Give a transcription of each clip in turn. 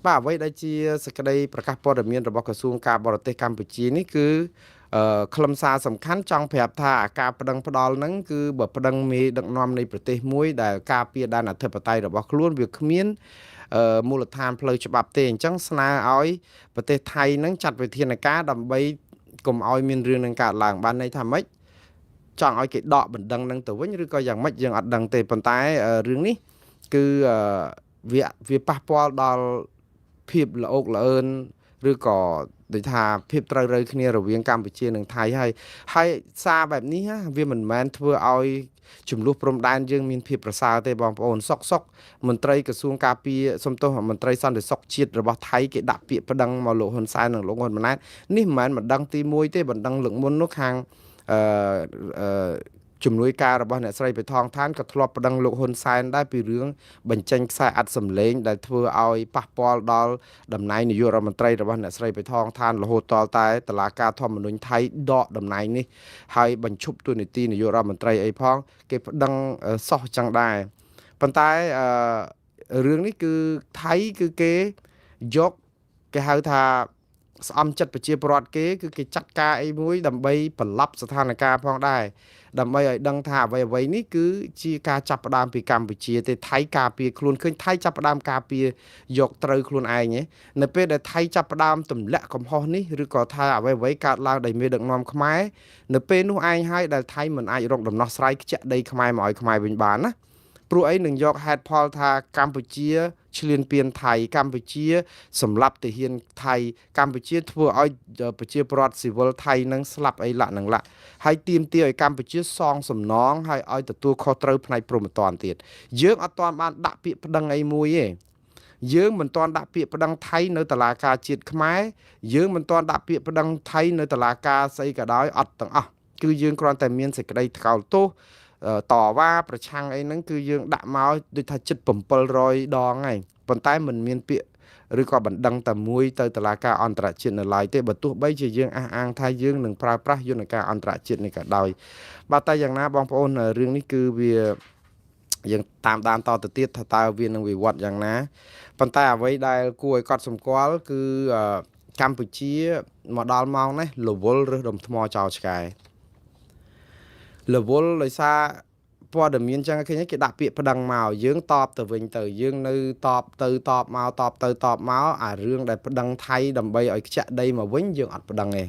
បាទអ្វីដែលជាសក្តីប្រកាសព័ត៌មានរបស់ក្រសួងការបរទេសកម្ពុជានេះគឺខ្លឹមសារសំខាន់ចង់ប្រាប់ថាការប្តឹងផ្តល់ហ្នឹងគឺបើប្តឹងមេដឹកនាំនៃប្រទេសមួយដែលការពារដែនអធិបតេយ្យរបស់ខ្លួនវាគ្មានមូលដ្ឋានផ្លូវច្បាប់ទេអញ្ចឹងស្នើឲ្យប្រទេសថៃហ្នឹងចាត់វិធានការដើម្បីកុំឲ្យមានរឿងនឹងកើតឡើងបានន័យថាម៉េចចង់ឲ្យគេដកបណ្ដឹងនឹងទៅវិញឬក៏យ៉ាងម៉េចយើងអត់ដឹងទេប៉ុន្តែរឿងនេះគឺវាប៉ះពាល់ដល់ភាពល្អោកល្អឿនឬក៏ដូចថាភាពត្រូវរើគ្នារវាងកម្ពុជានិងថៃហើយសារបែបនេះវាមិនមែនធ្វើឲ្យចំនួនព្រំដែនយើងមានភាពប្រសើរទេបងប្អូនសុកមន្ត្រីក្រសួងការពារសំទោសមន្ត្រីសន្តិសុខជាតិរបស់ថៃគេដាក់ពាក្យប្តឹងមកលោកហ៊ុនសែននិងលោកហ៊ុនម៉ាណែតនេះមិនមែនបណ្ដឹងទី1ទេបណ្ដឹងលើកមុននោះខាងអឺជំនួយការរបស់អ្នកស្រីបេថងឋានក៏ធ្លាប់ប្តឹងលោកហ៊ុនសែនដែរពីរឿងបញ្ចេញខ្សែអត្ថសម្លេងដែលធ្វើឲ្យប៉ះពាល់ដល់តំណែងនាយករដ្ឋមន្ត្រីរបស់អ្នកស្រីបេថងឋានរហូតដល់តែតុលាការធម្មនុញ្ញថៃដកតំណែងនេះហើយបញ្ឈប់តួនាទីនាយករដ្ឋមន្ត្រីអីផងគេប្តឹងសោះចឹងដែរប៉ុន្តែរឿងនេះគឺថៃគឺគេយកគេហៅថាស្អំចិត្តប្រជាពលរដ្ឋគេគឺគេចាត់ការអីមួយដើម្បីប្រឡប់ស្ថានភាពផងដែរដើម្បីឲ្យដឹងថាអ្វីនេះគឺជាការចាប់ផ្ដើមពីកម្ពុជាទេថៃការពារខ្លួនឃើញថៃចាប់ផ្ដើមការពារយកត្រូវខ្លួនឯងនៅពេលដែលថៃចាប់ផ្ដើមទម្លាក់កំហុសនេះឬក៏ថាអ្វីកើតឡើងដោយមេដឹកនាំខ្មែរនៅពេលនោះឯងហើយដែលថៃមិនអាចរកដំណោះស្រាយខ្ជាក់ដីខ្មែរមកឲ្យខ្មែរវិញបានណាព្រោះអីនឹងយកហេតុផលថាកម្ពុជាឈ្លានពានថៃកម្ពុជាសម្លាប់ទាហានថៃកម្ពុជាធ្វើឲ្យប្រជាពលរដ្ឋស៊ីវិលថៃនឹងស្លាប់អីឡាក់នឹងឡាក់ហើយទាមទារឲ្យកម្ពុជាសងសំណងហើយឲ្យទទួលខុសត្រូវផ្នែកព្រហ្មទណ្ឌទៀតយើងអត់ទាន់បានដាក់ពាក្យប្តឹងអីមួយទេយើងមិនទាន់ដាក់ពាក្យប្តឹងថៃនៅតុលាការជាតិខ្មែរយើងមិនទាន់ដាក់ពាក្យប្តឹងថៃនៅតុលាការស្អីក៏ដោយអត់ទាំងអស់គឺយើងគ្រាន់តែមានសេចក្តីថ្កោលទោសតវ៉ាប្រឆាំងអីហ្នឹងគឺយើងដាក់មកដូចថាជិត700ដងហើយប៉ុន្តែមិនមានពាក្យឬក៏បណ្ដឹងតែមួយទៅតុលាការអន្តរជាតិនៅឡើយទេបើទោះបីជាយើងអះអាងថាយើងនឹងប្រើប្រាស់យន្តការអន្តរជាតិនេះក៏ដោយបាទតែយ៉ាងណាបងប្អូនរឿងនេះគឺវាយើងតាមដានតទៅទៀតថាតើវានឹងវិវត្តយ៉ាងណាប៉ុន្តែអ្វីដែលគួរឲ្យកត់សម្គាល់គឺកម្ពុជាមកដល់ម៉ោងនេះរវល់រើសដុំថ្មចោលឆ្កែរវល់ដោយសារព័ត៌មានចឹងឃើញគេដាក់ពាក្យប្តឹងមកយើងតបទៅវិញទៅយើងនៅតបទៅតបមកតបទៅតបមកអារឿងដែលប្តឹងថៃដើម្បីឲ្យខ្ជាក់ដីមកវិញយើងអត់ប្តឹងទេ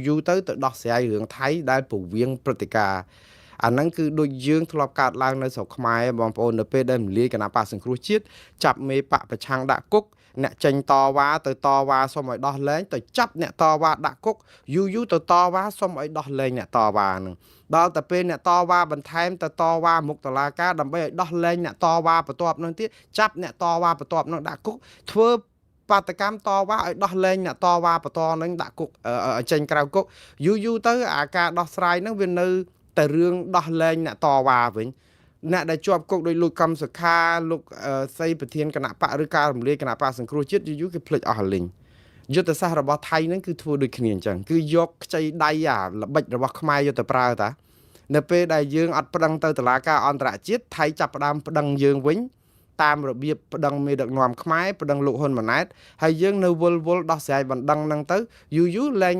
យូរទៅដោះស្រាយរឿងថៃដែលពវៀងព្រឹត្តិការណ៍អាហ្នឹងគឺដូចយើងធ្លាប់កើតឡើងនៅស្រុកខ្មែរបងប្អូននៅពេលដែលរំលាយគណៈបកសង្គ្រោះជាតិចាប់មេបកប្រឆាំងដាក់គុកអ្នកចេញតវ៉ាទៅតវ៉ាសុំឲ្យដោះលែងទៅចាប់អ្នកតវ៉ាដាក់គុកយូរទៅតវ៉ាសុំឲ្យដោះលែងអ្នកតវ៉ាហ្នឹងដល់តែពេលអ្នកតវ៉ាបន្ថែមទៅតវ៉ាមុខតុលាការដើម្បីឲ្យដោះលែងអ្នកតវ៉ាបន្ទាប់នោះទៀតចាប់អ្នកតវ៉ាបន្ទាប់នោះដាក់គុកធ្វើបាតកម្មតវ៉ាឲ្យដោះលែងអ្នកតវ៉ាបន្តនឹងដាក់គុកចេញក្រៅគុកយូរទៅអាការដោះស្រាយហ្នឹងវានៅតែរឿងដោះលែងអ្នកតវ៉ាវិញអ្នកដែលជាប់គុកដោយលោកកំសុខាលោកសីប្រធានគណៈបកឬការរំលាយគណៈបកសង្គ្រោះជាតិយូរគេភ្លេចអស់លីងយុទ្ធសាស្ត្ររបស់ថៃហ្នឹងគឺធ្វើដូចគ្នាអញ្ចឹងគឺយកខ្ចីដៃល្បិចរបស់ខ្មែរយកទៅប្រើតានៅពេលដែលយើងអត់ប្តឹងទៅតុលាការអន្តរជាតិថៃចាប់ផ្ដើមប្តឹងយើងវិញតាមរបៀបប្តឹងមេដឹកនាំខ្មែរប្តឹងលោកហ៊ុនម៉ាណែតហើយយើងនៅវល់ដោះស្រាយបណ្ដឹងហ្នឹងទៅយូរលែង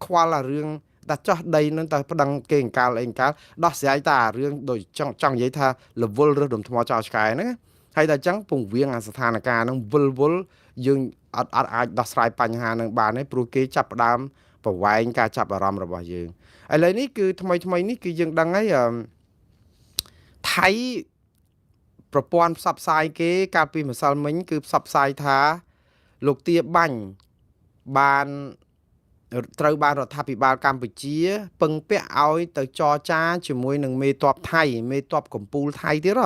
ខ្វល់អារឿងតែចោះដីនឹងតែប្តឹងគេអង្កាលអីអង្កាលដោះស្រាយតែអារឿងដូចចង់និយាយថារវល់រើសដុំថ្មចោលឆ្កែហ្នឹងហើយតែអញ្ចឹងពងវៀងអាស្ថានភាពហ្នឹងវល់យើងអត់អាចដោះស្រាយបញ្ហានឹងបានទេព្រោះគេចាប់ផ្ដើមប្រវែងការចាប់អារម្មណ៍របស់យើងឥឡូវនេះគឺថ្មីនេះគឺយើងដឹងហើយថៃប្រព័ន្ធផ្សព្វផ្សាយគេកាលពីម្សិលមិញគឺផ្សព្វផ្សាយថាលោកទាបាញ់បានត្រូវបានរដ្ឋាភិបាលកម្ពុជាពឹងពាក់ឲ្យទៅចរចាជាមួយនឹងមេតបថៃមេតបកម្ពុជាថៃទៀត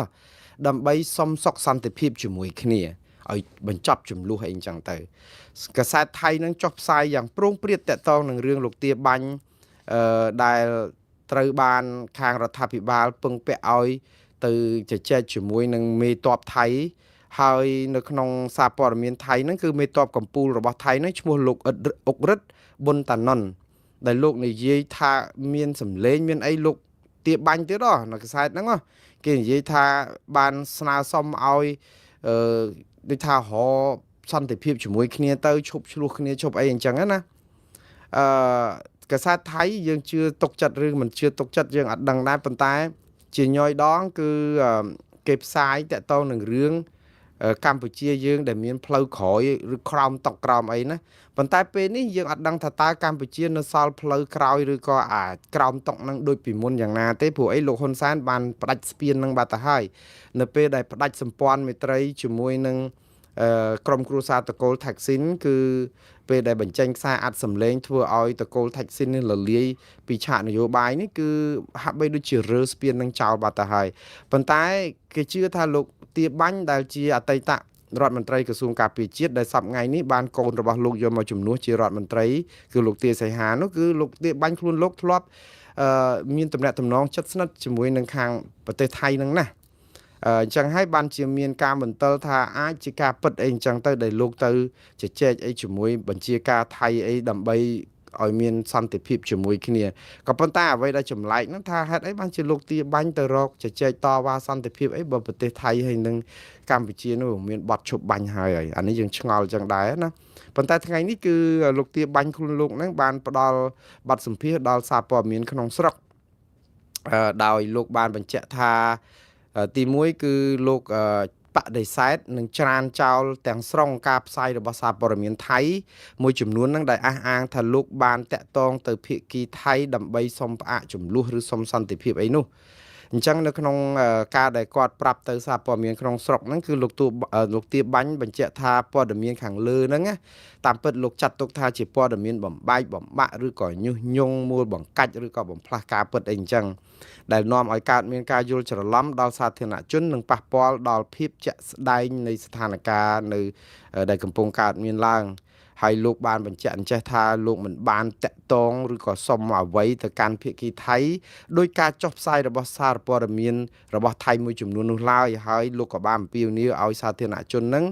ដើម្បីសុំសុខសន្តិភាពជាមួយគ្នាឲ្យបញ្ចប់ចំនួនអីអញ្ចឹងទៅកាសែតថៃនឹងចុះផ្សាយយ៉ាងប្រងព្រាតតាក់ទងនឹងរឿងលោកទាបាញ់ដែលត្រូវបានខាងរដ្ឋាភិបាលពឹងពាក់ឲ្យទៅជជែកជាមួយនឹងមេតបថៃហើយនៅក្នុងសារព័ត៌មានថៃហ្នឹងគឺមេតបកម្ពុជារបស់ថៃហ្នឹងឈ្មោះលោកអុករិទ្ធប៊ុនតាណុនដែលលោកនិយាយថាមានសម្លេងមានអីលោកទាបាញ់ទៀតនៅខ្សែហ្នឹងគេនិយាយថាបានស្នើសុំឲ្យដូចថារ សន្តិភាពជាមួយគ្នាទៅឈប់ឆ្លោះគ្នាឈប់អីអញ្ចឹងណាអឺកាសែតថៃយើងជឿទុកចិត្តឬមិនជឿទុកចិត្តយើងអត់ដឹងដែរប៉ុន្តែជាញយដងគឺគេផ្សាយតាក់ទងនឹងរឿងកម្ពុជាយើងដែលមានផ្លូវក្រោយឬក្រោមតុកក្រោមអីណាប៉ុន្តែពេលនេះយើងអត់ដឹងថាតើកម្ពុជានៅសល់ផ្លូវក្រោយឬក៏ក្រោមតុកនឹងដូចពីមុនយ៉ាងណាទេព្រោះអីលោកហ៊ុនសែនបានផ្ដាច់ស្ពាននឹងបាត់ទៅហើយនៅពេលដែលផ្ដាច់សម្ព័ន្ធមេត្រីជាមួយនឹងក្រុមគ្រួសារតកូលថាក់ស៊ីនគឺពេលដែលបញ្ចេញខ្សែអត្ថសម្លេងធ្វើឲ្យតកូលថាក់ស៊ីននេះរលាយពីឆាកនយោបាយនេះគឺហាក់បីដូចជារើស្ពាននឹងចោលបាត់ទៅហើយប៉ុន្តែគេជឿថាលោកទាបាញ់ដែលជាអតីតរដ្ឋមន្ត្រីក្រសួងការពារជាតិដែលសប្តាហ៍ថ្ងៃនេះបានកូនរបស់លោកយកមកជំនួសជារដ្ឋមន្ត្រីគឺលោកទាសីហានោះគឺលោកទាបាញ់ខ្លួនលោកធ្លាប់មានតំណែងតំណងជិតស្និទ្ធជាមួយនឹងខាងប្រទេសថៃនឹងណាអញ្ចឹងហើយបានជាមានការបន្ទិលថាអាចជាការពិតអីអញ្ចឹងទៅដែលលោកទៅជជែកអីជាមួយបញ្ជាការថៃអីដើម្បីឲ្យមានសន្តិភាពជាមួយគ្នាក៏ប៉ុន្តែអ្វីដែលចម្លែកហ្នឹងថាហេតុអីបានជាលោកទាបាញ់ទៅរកជជែកតវ៉ាសន្តិភាពអីបើប្រទេសថៃហើយនឹងកម្ពុជានោះមានបទឈប់បាញ់ហើយអានេះយើងឆ្ងល់អញ្ចឹងដែរណាប៉ុន្តែថ្ងៃនេះគឺលោកទាបាញ់ខ្លួនលោកហ្នឹងបានផ្ដល់បទសម្ភាសន៍ដល់សារព័ត៌មានក្នុងស្រុកដោយលោកបានបញ្ជាក់ថាទី1គឺលោកបដិសេធនឹងច្រានចោលទាំងស្រុងការផ្សាយរបស់សារព័ត៌មានថៃមួយចំនួនហ្នឹងដែលអះអាងថាលោកបានតាក់ទងទៅភាគីថៃដើម្បីសុំផ្អាកចំនួនឬសុំសន្តិភាពអីនោះអញ្ចឹងនៅក្នុងការដែលគាត់ប្រាប់ទៅសារព័ត៌មានក្នុងស្រុកហ្នឹងគឺលោកទាបាញ់បញ្ជាក់ថាព័ត៌មានខាងលើហ្នឹងតាមពិតលោកចាត់ទុកថាជាព័ត៌មានបំបែកបំបាក់ឬក៏ញុះញង់មូលបង្កាច់ឬក៏បំផ្លាស់ការពិតអីអញ្ចឹងដែលនាំឲ្យកើតមានការយល់ច្រឡំដល់សាធារណជននិងប៉ះពាល់ដល់ភាពជាក់ស្ដែងនៃស្ថានភាពនៅដែលកំពុងកើតមានឡើងហើយលោកបានបញ្ជាក់អញ្ចេះថាលោកមិនបានតាក់ទងឬក៏សុំអ្វីទៅកាន់ភាគីថៃដោយការចុះផ្សាយរបស់សារព័ត៌មានរបស់ថៃមួយចំនួននោះឡើយហើយលោកក៏បានអំពាវនាវឲ្យសាធារណជននឹង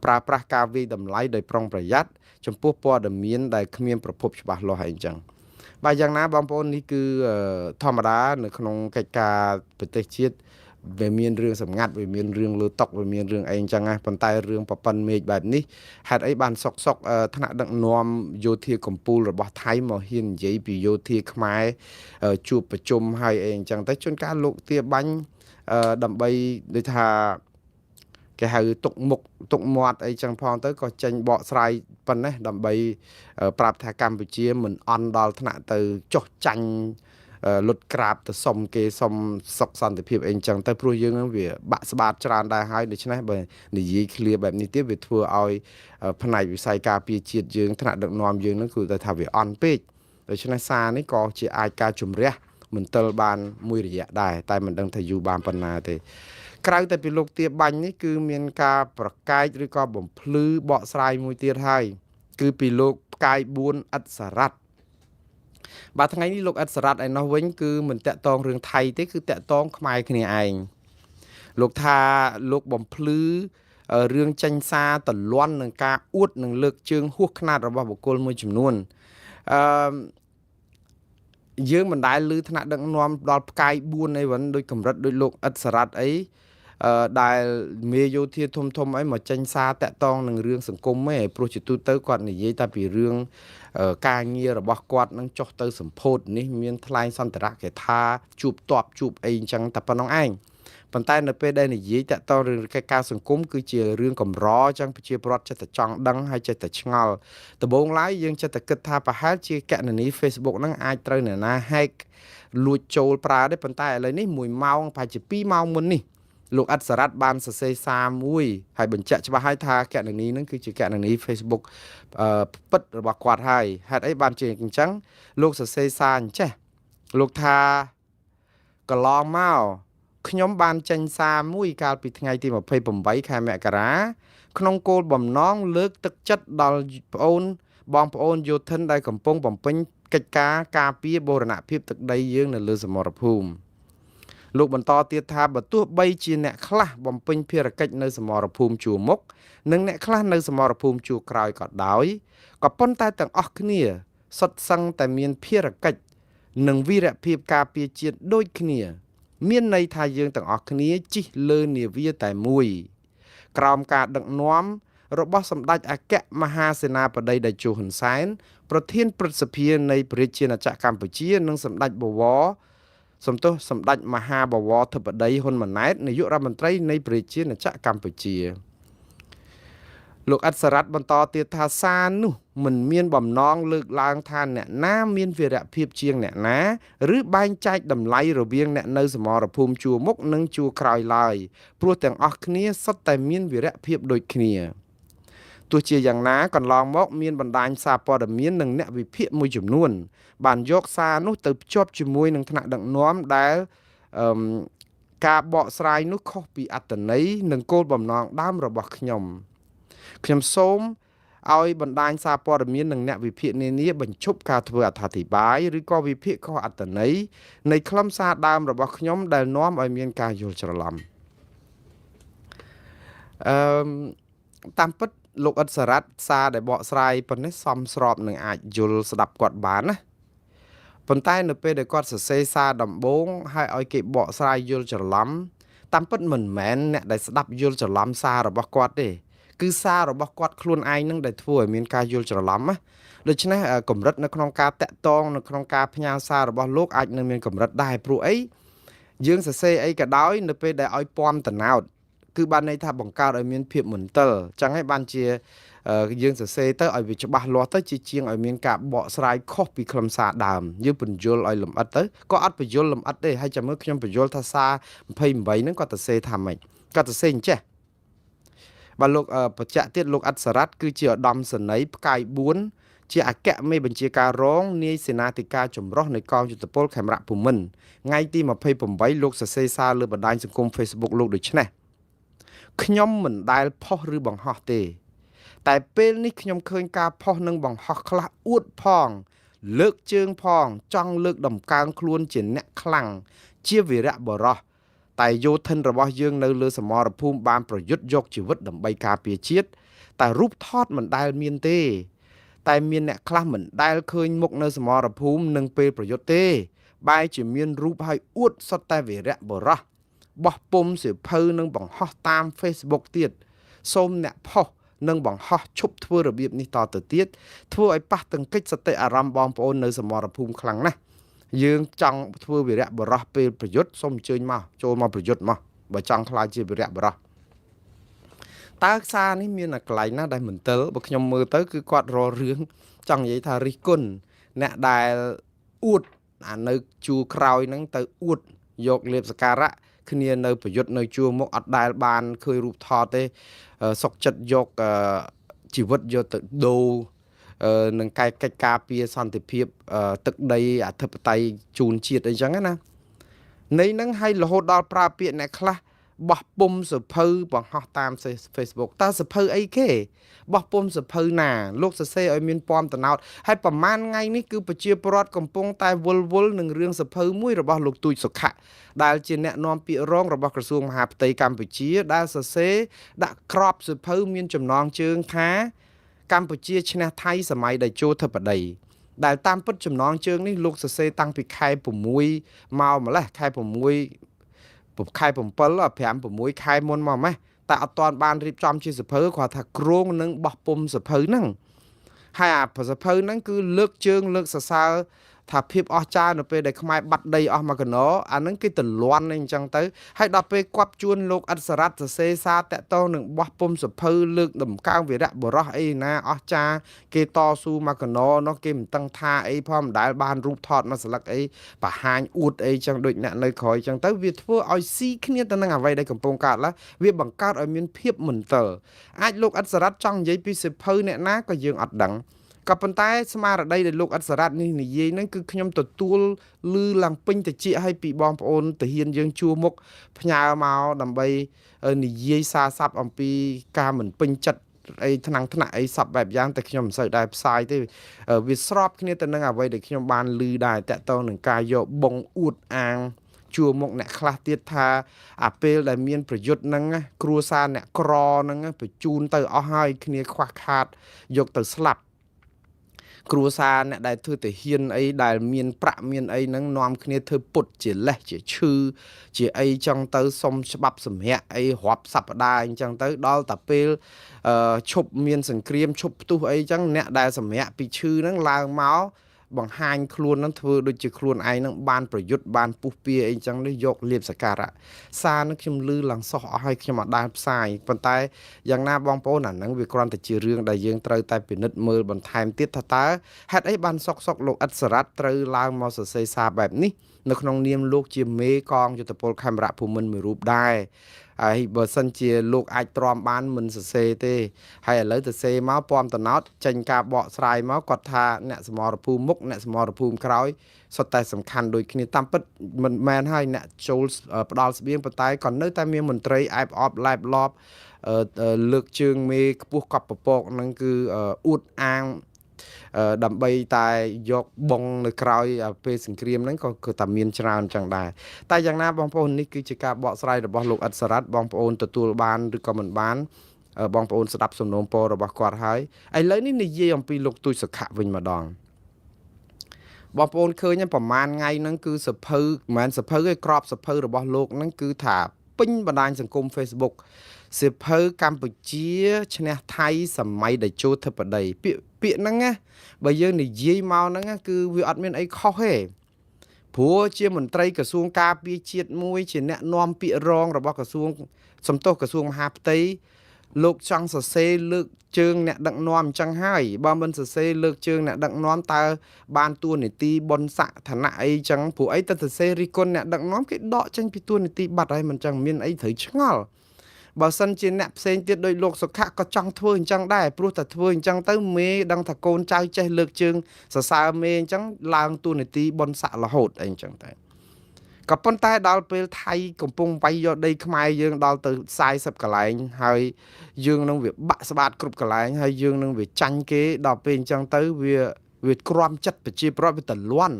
ប្រើប្រាស់ការវិយតម្លៃដោយប្រុងប្រយ័ត្នចំពោះព័ត៌មានដែលគ្មានប្រភពច្បាស់លាស់អីចឹងបាទយ៉ាងណាបងប្អូននេះគឺធម្មតានៅក្នុងកិច្ចការប្រទេសជាតិវាមានរឿងសម្ងាត់វាមានរឿងលើតុវាមានរឿងអីអញ្ចឹងណាប៉ុន្តែរឿងប្រព័ន្ធមេឃបែបនេះហេតុអីបានសុកថ្នាក់ដឹកនាំយោធាកម្ពុជារបស់ថៃមកហ៊ាននិយាយពីយោធាខ្មែរជួបប្រជុំហើយអីអញ្ចឹងទៅជួនកាលលោកទាបាញ់ដើម្បីដូចថាគេហៅទុកមុខទុកមាត់អីចឹងផងទៅក៏ចេញបកស្រាយប៉ុណ្ណេះដើម្បីប្រាប់ថាកម្ពុជាមិនអន់ដល់ថ្នាក់ទៅចុះចាញ់លុតក្រាបទៅសុំគេសុំសុខសន្តិភាពអីអញ្ចឹងទៅព្រោះយើងនឹងវាបាក់ស្បាតច្រើនដែរហើយដូច្នេះបើនិយាយឃ្លាបែបនេះទៀតវាធ្វើឲ្យផ្នែកវិស័យការពារជាតិយើងថ្នាក់ដឹកនាំយើងនឹងគឺថាវាអន់ពេកដូច្នេះសារនេះក៏ជាអាចការជំរះមិនទិលបានមួយរយៈដែរតែមិនដឹងថាយូរបានប៉ុណ្ណាទេក្រៅតែពីលោកទាបាញ់នេះគឺមានការប្រកែកឬក៏បំភ្លឺបកស្រាយមួយទៀតហើយគឺពីលោកផ្កាយ4ឥតសារ៉ាត់បាទថ្ងៃនេះលោកឥតសារ៉ាត់ឯនោះវិញគឺមិនតាក់ទងរឿងថៃទេគឺតាក់ទងខ្មែរគ្នាឯងលោកថាលោកបំភ្លឺរឿងចាញ់សារតលន់នឹងការអួតនឹងលើកជើងហួសខ្នាតរបស់បុគ្គលមួយចំនួនយើងមិនដែលឮថ្នាក់ដឹកនាំដល់ផ្កាយ4អីវិញដូចកម្រិតដូចលោកឥតសារ៉ាត់អីដែលមេយោធាធំអីមកចេញសារតាក់ទងនឹងរឿងសង្គមឯងព្រោះជាទូទៅគាត់និយាយតែពីរឿងការងាររបស់គាត់នឹងចុះទៅសម្ពោធនេះមានថ្លែងសន្ទរកថាជួបតបជួបអីអញ្ចឹងតែប៉ុណ្ណឹងឯងប៉ុន្តែនៅពេលដែលនិយាយតាក់ទងរឿងកិច្ចការសង្គមគឺជារឿងកម្រអញ្ចឹងប្រជាពលរដ្ឋចិត្តតែចង់ដឹងហើយចិត្តតែឆ្ងល់ដំបូងឡើយយើងចិត្តតែគិតថាប្រហែលជាកណនី Facebook ហ្នឹងអាចត្រូវអ្នកណា hack លួចចូលប្រើទេប៉ុន្តែឥឡូវនេះ1ម៉ោងប្រហែលជា2ម៉ោងមុននេះលោកឥតសារ៉ាត់បានសរសេរសារមួយហើយបញ្ជាក់ច្បាស់ហើយថាកណនីហ្នឹងគឺជាកណនី Facebook ពិតរបស់គាត់ហើយហេតុអីបានជាអញ្ចឹងលោកសរសេរសារអញ្ចេះលោកថាកន្លងមកខ្ញុំបានចេញសារមួយកាលពីថ្ងៃទី28ខែមករាក្នុងគោលបំណងលើកទឹកចិត្តដល់បងប្អូនយោធិនដែលកំពុងបំពេញកិច្ចការការពារបូរណភាពទឹកដីយើងនៅលើសមរភូមិលោកបន្តទៀតថាបើទោះបីជាអ្នកខ្លះបំពេញភារកិច្ចនៅសមរភូមិជួរមុខនិងអ្នកខ្លះនៅសមរភូមិជួរក្រោយក៏ដោយក៏ប៉ុន្តែទាំងអស់គ្នាសុទ្ធសឹងតែមានភារកិច្ចនិងវីរភាពការពារជាតិដូចគ្នាមានន័យថាយើងទាំងអស់គ្នាជិះលើនាវាតែមួយក្រោមការដឹកនាំ របស់សម្ដេចអគ្គមហាសេនាបតីតេជោហ៊ុនសែនប្រធានព្រឹទ្ធសភានៃព្រះរាជាណាចក្រកម្ពុជានិងសម្ដេចបវរសម្ដេចមហាបវរធិបតីហ៊ុនម៉ាណែតនាយករដ្ឋមន្ត្រីនៃព្រះរាជាណាចក្រកម្ពុជាលោកអក្សរ៉ាត់បន្តទៀតថាសារនោះមិនមានបំណងលើកឡើងថាអ្នកណាមានវីរភាពជាងអ្នកណាឬបែងចែកតម្លៃរវាងអ្នកនៅសមរភូមិជួរមុខនិងជួរក្រោយឡើយព្រោះទាំងអស់គ្នាសុទ្ធតែមានវីរភាពដូចគ្នាទោះជាយ៉ាងណាកន្លងមកមានបណ្ដាញសារព័ត៌មាននិងអ្នកវិភាគមួយចំនួនបានយកសារនោះទៅភ្ជាប់ជាមួយនឹងថ្នាក់ដឹកនាំដែលការបកស្រាយនោះខុសពីអត្ថន័យនិងគោលបំណងដើមរបស់ខ្ញុំសូមឲ្យបណ្ដាញសារព័ត៌មាននិងអ្នកវិភាគនានាបញ្ឈប់ការធ្វើអត្ថាធិប្បាយឬក៏វិភាគខុសអត្ថន័យនៃខ្លឹមសារដើមរបស់ខ្ញុំដែលនាំឲ្យមានការយល់ច្រឡំតាមពិតលោកអិតសារ៉ាត់សារដែលបកស្រាយប៉ុណ្ណេះសមស្របនឹងអាចយល់ស្ដាប់គាត់បានណាប៉ុន្តែនៅពេលដែលគាត់សរសេរសារដំបូងហើយឲ្យគេបកស្រាយយល់ច្រឡំតាមពិតមិនមែនអ្នកដែលស្ដាប់យល់ច្រឡំសាររបស់គាត់ទេគឺសាររបស់គាត់ខ្លួនឯងនឹងដែលធ្វើឲ្យមានការយល់ច្រឡំណាដូច្នេះកម្រិតនៅក្នុងការតាក់ទងនៅក្នុងការផ្ញើសាររបស់លោកអាចនឹងមានកម្រិតដែរព្រោះអីយើងសរសេរអីក៏ដោយនៅពេលដែលឲ្យពំតណោតគឺបានន័យថាបង្កើតឲ្យមានភាពមន្ទិលចឹងហើយបានជាយើងសរសេរទៅឲ្យវាច្បាស់លាស់ទៅជាជាងឲ្យមានការបកស្រាយខុសពីខ្លឹមសារដើមយើងបញ្យល់ឲ្យលម្អិតទៅក៏អត់បញ្យល់លម្អិតទេហើយចាំមើលខ្ញុំបញ្យល់ថាសារ28ហ្នឹងគាត់សរសេរថាម៉េចគាត់សរសេរអញ្ចេះបាទលោកបច្ចៈទៀតលោកអក្សរ៉ាត់គឺជាឧត្តមសេនីយ៍ផ្កាយ4ជាអគ្គមេបញ្ជាការរងនាយសេនាធិការចម្រុះនៃកងយុទ្ធពលខេមរៈភូមិន្ទថ្ងៃទី28លោកសរសេរសារលើបណ្ដាញសង្គម Facebook លោកដូចនេះខ្ញុំមិនដែលផុសឬបង្ហោះទេតែពេលនេះខ្ញុំឃើញការផុសនិងបង្ហោះខ្លះអួតផងលើកជើងផងចង់លើកដំកើងខ្លួនជាអ្នកខ្លាំងជាវីរៈបរោះតែយោធិនរបស់យើងនៅលើសមរភូមិបានប្រយុទ្ធយកជីវិតដើម្បីការពារជាតិតែរូបថតមិនដែលមានទេតែមានអ្នកខ្លះមិនដែលឃើញមុខនៅសមរភូមិនឹងពេលប្រយុទ្ធទេបែរជាមានរូបឲ្យអួតសុទ្ធតែវីរៈបរោះបោះពុំសៀវភៅនិងបង្ហោះតាម Facebook ទៀតសូមអ្នកផុសនិងបង្ហោះឈប់ធ្វើរបៀបនេះតទៅទៀតធ្វើឲ្យប៉ះទង្គិចសតិអារម្មណ៍បងប្អូននៅសមរភូមិខ្លាំងណាស់យើងចង់ធ្វើវីរៈបរោះពេលប្រយុទ្ធសូមអញ្ជើញមកចូលមកប្រយុទ្ធមកបើចង់ខ្លាចជាវីរៈបរោះតើសារនេះមានកន្លែងណាដែលមិនតិលបើខ្ញុំមើលទៅគឺគាត់រករឿងចង់និយាយថារិះគន់អ្នកដែលអួតអានៅជួរក្រោយហ្នឹងទៅអួតយកលេបសការៈគ្នានៅប្រយុទ្ធនៅជួរមុខអត់ដែលបានឃើញរូបថតទេសុកចិត្តយកជីវិតយកទៅដូរនឹងកិច្ចការពារសន្តិភាពទឹកដីអធិបតេយ្យជូនជាតិអីចឹងណានៃហ្នឹងឲ្យរហូតដល់ប្រើពាក្យអ្នកខ្លះបោះពុំសភៅបង្ហោះតាម Facebook តើសភៅអីគេបោះពុំសភៅណាលោកសរសេរឲ្យមានពំតណោតហើយប្រហែលថ្ងៃនេះគឺប្រជាពលរដ្ឋកំពុងតែវល់នឹងរឿងសភៅមួយរបស់លោកទូចសុខៈដែលជាអ្នកនាំពាក្យរងរបស់ក្រសួងមហាផ្ទៃកម្ពុជាដែលសរសេរដាក់ក្របសភៅមានចំណងជើងថាកម្ពុជាឈ្នះថៃសម័យតេជោធិបតីដែលតាមពិតចំណងជើងនេះលោកសរសេរតាំងពីខែ6មកម្លេះខែ7 5 6ខែមុនមកម៉េះតែអត់ទាន់បានរៀបចំជាសភៅគាត់ថាគ្រោងនឹងបោះពុំសភៅហ្នឹងហើយអាសភៅហ្នឹងគឺលើកជើងលើកសរសើរថាភាពអស្ចារ្យនៅពេលដែលខ្មែរបាត់ដីអស់មកកណោអាហ្នឹងគេទលន់អីចឹងទៅហើយដល់ពេលគាត់ជួនលោកអិតសរ៉ាត់សរសេរសារតាក់ទងនឹងបោះពុំសភៅលើកដំកើងវីរៈបរោះអីណាអស្ចារ្យគេតស៊ូមកកណោនោះគេមិនតឹងថាអីផងមិនដែលបានរូបថតមកស្លឹកអីបរហាញអួតអីចឹងដូចអ្នកនៅក្រោយចឹងទៅវាធ្វើឲ្យស៊ីគ្នាទៅនឹងអ្វីដែលកំពុងកើតឡើងវាបង្កើតឲ្យមានភាពមន្ទិលអាចលោកអិតសរ៉ាត់ចង់និយាយពីសភៅអ្នកណាក៏យើងអត់ដឹងក៏ប៉ុន្តែស្មារតីដែលលោកអិតសរ៉ាត់នេះនិយាយហ្នឹងគឺខ្ញុំទទួលឮឡើងពេញតិចឲ្យពីបងប្អូនទាហានយើងជួមុខផ្ញើមកដើម្បីនិយាយសារស័ព្ទអំពីការមិនពេញចិត្តអីថ្នាក់អីសពបែបយ៉ាងតែខ្ញុំមិនសូវដែរផ្សាយទេវាស្របគ្នាទៅនឹងអ្វីដែលខ្ញុំបានឮដែរតាក់ទងនឹងការយកបងអួតអាងជួមុខអ្នកខ្លះទៀតថាអាពេលដែលមានប្រយុទ្ធហ្នឹងគ្រួសារអ្នកក្រហ្នឹងបញ្ជូនទៅអស់ហើយគ្នាខ្វះខាតយកទៅស្លាប់ គ្រួសារអ្នកដែលធ្វើទៅហ៊ានអីដែលមានប្រាក់មានអីហ្នឹងនាំគ្នាធ្វើពុតជាលេះជាឈឺជាអីចឹងទៅសុំច្បាប់សម្រាកអីរាប់សប្តាហ៍អញ្ចឹងទៅដល់តែពេលឈប់មានសង្គ្រាមឈប់ផ្ទុះអីចឹងអ្នកដែលសម្រាកពីឈឺហ្នឹងឡើងមកបង្ហាញខ្លួននឹងធ្វើដូចជាខ្លួនឯងនឹងបានប្រយុទ្ធបានពុះពៀអីចឹងនេះយកលៀបសការៈសារនឹងខ្ញុំលឺឡើងសោះអស់ហើយខ្ញុំអត់ដែលផ្សាយប៉ុន្តែយ៉ាងណាបងប្អូនអាហ្នឹងវាគ្រាន់តែជារឿងដែលយើងត្រូវតែពិនិត្យមើលបន្ថែមទៀតថាតើហេតុអីបានសុកលោកអិតសារ៉ាត់ត្រូវឡើងមកសរសេរសារបែបនេះនៅក្នុងនាមលោកជាមេកងយុទ្ធពលខេមរៈភូមិន្ទមួយរូបដែរហើយបើសិនជាលោកអាចទ្រាំបានមិនសរសេរទេហើយឥឡូវទៅសេមកពំតណោតចេញការបកស្រាយមកគាត់ថាអ្នកសមរភូមិមុខអ្នកសមរភូមិក្រោយសុទ្ធតែសំខាន់ដូចគ្នាតាមពិតមិនមែនហើយអ្នកចូលផ្ដាល់ស្បៀងប៉ុន្តែក៏នៅតែមានមន្ត្រីអែបអបឡែបឡប់លើកជើងមេខ្ពស់កប់ពពកហ្នឹងគឺអួតអាងដើម្បីតែយកបងនៅក្រោយពេលសង្គ្រាមហ្នឹងក៏គឺតែមានច្រើនចឹងដែរតែយ៉ាងណាបងប្អូននេះគឺជាការបកស្រាយរបស់លោកអិតសារ៉ាត់បងប្អូនទទួលបានឬក៏មិនបានបងប្អូនស្ដាប់សំណូមពររបស់គាត់ហើយឥឡូវនេះនិយាយអំពីលោកទូចសុខៈវិញម្ដងបងប្អូនឃើញប្រហែលថ្ងៃហ្នឹងគឺសភៅមិនមែនសភៅទេក្របសភៅរបស់លោកហ្នឹងគឺថាពេញបណ្ដាញសង្គម Facebook សភៅកម្ពុជាឈ្នះថៃសម័យតេជោធិបតីពាក្យហ្នឹងណាបើយើងនិយាយមកហ្នឹងគឺវាអត់មានអីខុសទេព្រោះជាមន្ត្រីក្រសួងការពារជាតិមួយជាអ្នកនាំពាក្យរងរបស់ក្រសួងសំទោសក្រសួងមហាផ្ទៃលោកចង់សរសេរលើកជើងអ្នកដឹកនាំអញ្ចឹងហើយបើមិនសរសេរលើកជើងអ្នកដឹកនាំតើបានតួនាទីបុណ្យស័ក្តិឋានៈអីចឹងព្រោះអីទៅសរសេររិះគន់អ្នកដឹកនាំគេដកចេញពីតួនាទីបាត់ហើយមិនចឹងមានអីត្រូវឆ្ងល់បើសិនជាអ្នកផ្សេងទៀតដោយលោកសុខៈក៏ចង់ធ្វើអញ្ចឹងដែរព្រោះតែធ្វើអញ្ចឹងទៅមេដឹងថាកូនចៅចេះលើកជើងសរសើរមេអញ្ចឹងឡើងតួនាទីបុណ្យស័ក្តិរហូតអីអញ្ចឹងតែក៏ប៉ុន្តែដល់ពេលថៃកំពុងវាយយកដីខ្មែរយើងដល់ទៅ40កន្លែងហើយយើងនឹងវាបាក់ស្បាតគ្រប់កន្លែងហើយយើងនឹងវាចាញ់គេដល់ពេលអញ្ចឹងទៅវាក្រាំចិត្តប្រជាប្រដ្ឋវាតលន់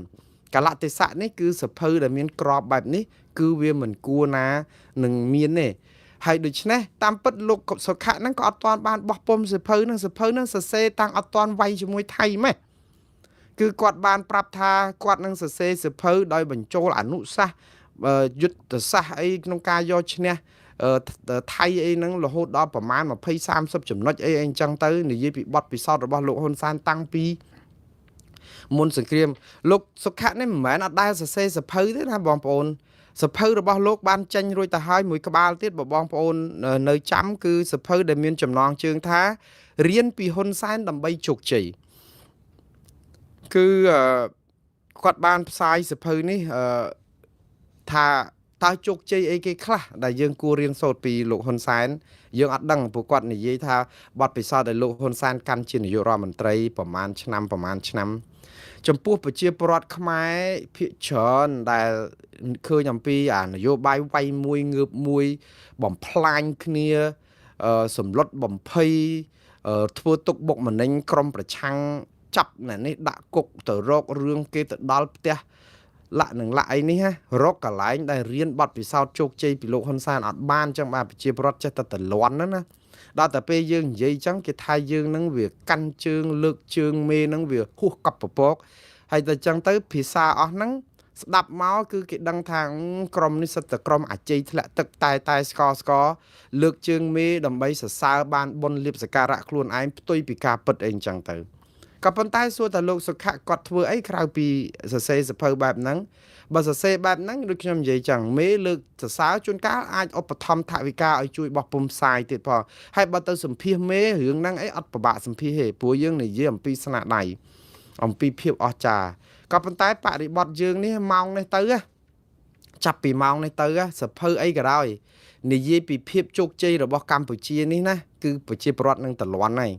កលៈទេសៈនេះគឺសភៅដែលមានក្របបែបនេះគឺវាមិនគួរណានឹងមានទេហើយដូច្នេះតាមពិតលោកសុខៈហ្នឹងក៏អត់ទាន់បានបោះពុំសភៅហ្នឹងសរសេរតាំងអត់ទាន់វាយជាមួយថៃម៉េះគឺគាត់បានប្រាប់ថាគាត់នឹងសរសេរសភៅដោយបញ្ចូលអនុសាសន៍យុទ្ធសាស្ត្រអីក្នុងការយកឈ្នះថៃអីហ្នឹងរហូតដល់ប្រមាណ20 30ចំណុចអីអញ្ចឹងទៅនិយាយពីបទពិសោធន៍របស់លោកហ៊ុនសែនតាំងពីមុនសង្គ្រាមលោកសុខៈនេះមិនមែនអត់ដែលសរសេរសភៅទេណាបងប្អូនសភៅរបស់លោកបានចេញរួចទៅហើយមួយក្បាលទៀតបងប្អូននៅចាំគឺសភៅដែលមានចំណងជើងថារៀនពីហ៊ុនសែនដើម្បីជោគជ័យគឺគាត់បានផ្សាយសភៅនេះថាតើជោគជ័យអីគេខ្លះដែលយើងគួររៀនសូត្រពីលោកហ៊ុនសែនយើងអត់ដឹងព្រោះគាត់និយាយថាបទពិសោធន៍ដែលលោកហ៊ុនសែនកាន់ជានាយករដ្ឋមន្ត្រីប្រហែលឆ្នាំចំពោះប្រជាពលរដ្ឋខ្មែរភាគច្រើនដែលឃើញអំពីនយោបាយវាយមួយងើបមួយបំផ្លាញគ្នាសម្លុតបំភ័យធ្វើទុកបុកម្នេញក្រុមប្រឆាំងចាប់អ្នកនេះដាក់គុកទៅរករឿងគេទៅដល់ផ្ទះលាក់នឹងលាក់អីនេះរកកន្លែងដែលរៀនបទពិសោធន៍ជោគជ័យពីលោកហ៊ុនសែនអត់បានចឹងបាទប្រជាពលរដ្ឋចេះតែតលន់ណាដល់តែពេលយើងនិយាយចឹងគេថាយើងនឹងវាកាន់ជើងលើកជើងមេនឹងវាហួសកប់ពពកហើយតែចឹងទៅភាសាអស់ហ្នឹងស្ដាប់មកគឺគេដឹងថាក្រុមនេះសិតតែក្រុមអាជ័យធ្លាក់ទឹកតែស្កលើកជើងមេដើម្បីសរសើរបានបុណ្យលាភសក្ការៈខ្លួនឯងផ្ទុយពីការពិតអីចឹងទៅក៏ប៉ុន្តែសួរតែលោកសុខៈគាត់ធ្វើអីក្រៅពីសរសេរសភៅបែបហ្នឹងបើសរសេរបែបហ្នឹងដូចខ្ញុំនិយាយចឹងមេលើកសរសើរជួនកាលអាចឧបត្ថម្ភថវិកាឲ្យជួយបោះពុម្ពផ្សាយទៀតផងហើយបើទៅសម្ភាសមេរឿងហ្នឹងអីអត់ពិបាកសម្ភាសទេព្រោះយើងនិយាយអំពីស្នាដៃអំពីភាពអស្ចារ្យក៏ប៉ុន្តែបរិបទយើងនេះម៉ោងនេះទៅចាប់ពីម៉ោងនេះទៅសភៅអីក៏ដោយនិយាយពីភាពជោគជ័យរបស់កម្ពុជានេះណាគឺប្រជាពលរដ្ឋនឹងតលន់ហើយ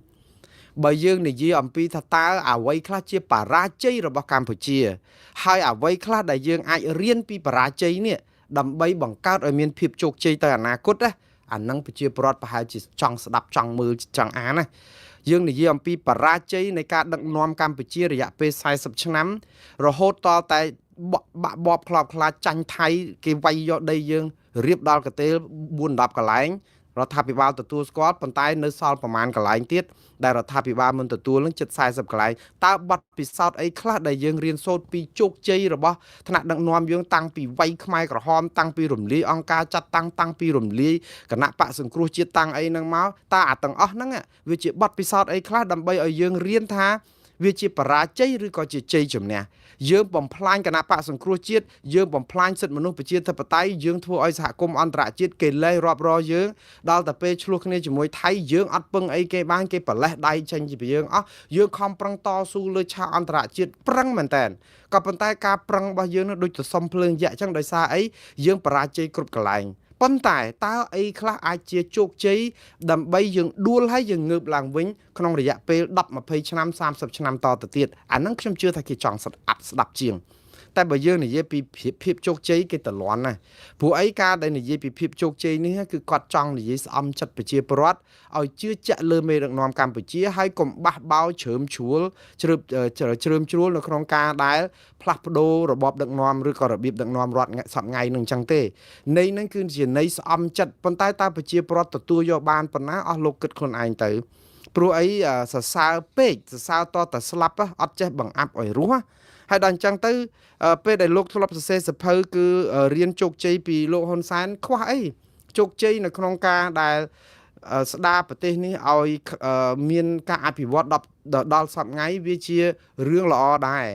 បើយើងនិយាយអំពីថាតើអ្វីខ្លះជាបរាជ័យរបស់កម្ពុជាហើយអ្វីខ្លះដែលយើងអាចរៀនពីបរាជ័យនេះដើម្បីបង្កើតឲ្យមានភាពជោគជ័យទៅអនាគតណាអានឹងប្រជាពលរដ្ឋប្រហែលជាចង់ស្ដាប់ចង់មើលចង់អានណាយើងនិយាយអំពីបរាជ័យនៃការដឹកនាំកម្ពុជារយៈពេល40ឆ្នាំរហូតតតែបាក់បបខ្លោបខ្លាចចាញ់ថៃគេវាយយកដីយើងរៀបដល់កន្ទេល4-10កន្លែង រដ្ឋាភិបាលទទួលស្គាល់ប៉ុន្តែនៅសល់ប្រមាណកន្លែងទៀតដែលរដ្ឋាភិបាលមិនទទួលនឹងជិត40កន្លែងតើបទពិសោធន៍អីខ្លះដែលយើងរៀនសូត្រពីជោគជ័យរបស់ថ្នាក់ដឹកនាំយើងតាំងពីវ័យខ្មែរក្រហមតាំងពីរំលាយអង្គការចាត់តាំងពីរំលាយគណៈបកសង្គ្រោះជាតិតាំងអីហ្នឹងមកតើអាទាំងអស់ហ្នឹងវាជាបទពិសោធន៍អីខ្លះដើម្បីឲ្យយើងរៀនថាវាជាបរាជ័យឬក៏ជាជ័យជំនះយើងបំផ្លាញគណៈបកសង្គ្រោះជាតិយើងបំផ្លាញសិទ្ធិមនុស្សប្រជាធិបតេយ្យយើងធ្វើឲ្យសហគមន៍អន្តរជាតិគេលែងរាប់រយយើងដល់តែពេលឆ្លោះគ្នាជាមួយថៃយើងអត់ពឹងអីគេបានគេប្រលេះដៃចេញពីយើងអស់យើងខំប្រឹងតស៊ូលើឆាកអន្តរជាតិប្រឹងមែនតើក៏ប៉ុន្តែការប្រឹងរបស់យើងនោះដូចទៅសុំភ្លើងយក្សអញ្ចឹងដោយសារអីយើងបរាជ័យគ្រប់កន្លែងប៉ុន្តែតើអីខ្លះអាចជាជោគជ័យដើម្បីយើងដួលហើយយើងងើបឡើងវិញក្នុងរយៈពេល10 20ឆ្នាំ30ឆ្នាំតទៅទៀតអាហ្នឹងខ្ញុំជឿថាគេចង់ស្ដាប់ជាងតែបើយើងនិយាយពីភាពជោគជ័យគេតលន់ណាព្រោះអីការដែលនិយាយពីភាពជោគជ័យនេះគឺគាត់ចង់និយាយស្អំចិត្តប្រជាពលរដ្ឋឲ្យជឿជាក់លើមេដឹកនាំកម្ពុជាហើយកុំបះបោជ្រើមជ្រួលជ្រើមជ្រួលនៅក្នុងការដែលផ្លាស់ប្ដូររបបដឹកនាំឬក៏របៀបដឹកនាំរដ្ឋសប្តាហ៍ថ្ងៃនឹងអញ្ចឹងទេនៃហ្នឹងគឺជានៃស្អំចិត្តប៉ុន្តែតើប្រជាពលរដ្ឋទទួលយកបានប៉ុណ្ណាអស់លោកគិតខ្លួនឯងទៅព្រោះអីសរសើរពេកសរសើរតតែស្លាប់អត់ចេះបង្អាប់ឲ្យរស់ហើយដល់អញ្ចឹងទៅពេលដែលលោកធ្លាប់សរសេរសភៅគឺរៀនជោគជ័យពីលោកហ៊ុនសែនខ្វះអីជោគជ័យនៅក្នុងការដែលស្ដារប្រទេសនេះឲ្យមានការអភិវឌ្ឍដល់សប្តាហ៍ថ្ងៃវាជារឿងល្អដែរ